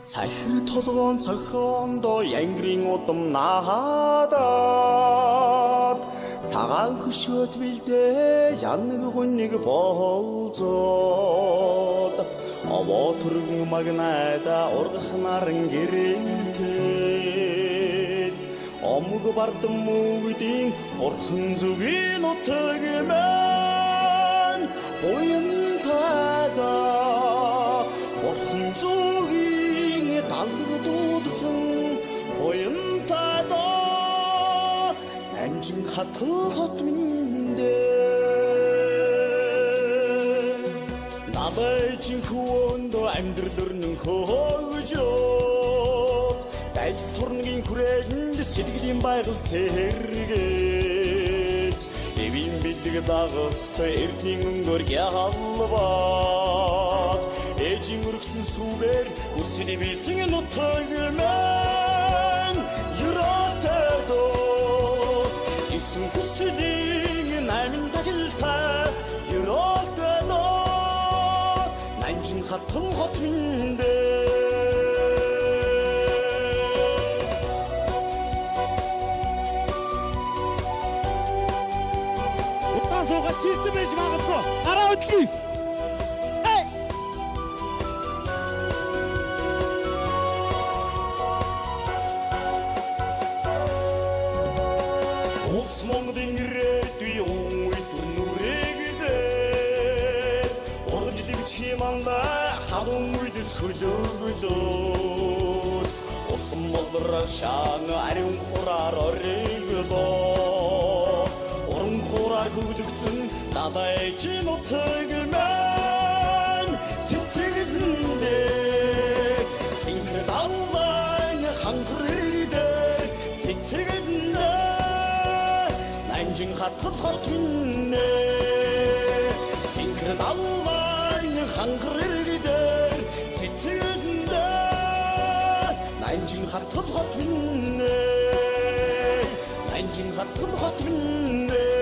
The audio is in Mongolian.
Сахир толгоон цохоондоо янгрийн удам наадаад цагаан хөшөөт бэлдээ янг хүнийг болзоод овоо түргэн магнайда ургах наран гэрэлтээд омг бардам мөвдийн урхан зүгийн утаг мэн уянтайда урхан зүгийн далгадуудсан уянтайда нанжин хатал хот миндэ 나발진 후원도 амьдрдөрнөн хөөгжөөд дайс турнгийн хүрээнд сэтгэлийн байгаль сэргээд эвийн бэлэг загас эрдний өнгөр ялбаад ээжийн өргсөн сүгээр үсний бисэн нутаг мэн юротедо исэн хүслийн наймын тагилтай юротедо хатал хот миндэ утас уга чирсэн байж магадгүй гараа өдлөе Ус Монголын ирээдүй уур нүрэгдээ орж дивчиманда хадун үйдэс хөлөөгөлөөд усан болроо шаан ариун хураар оригдоо уран хураар гүгдэгцэн надайчин утаг мэн цэцэгэндээ цэнхэр даллан ханхрыдээ цэцэгэндээ нанжин хатгал хот миннэ цэнхэр даллан ханхрыдээ 난징 하트 허트네 난징 하트 허트네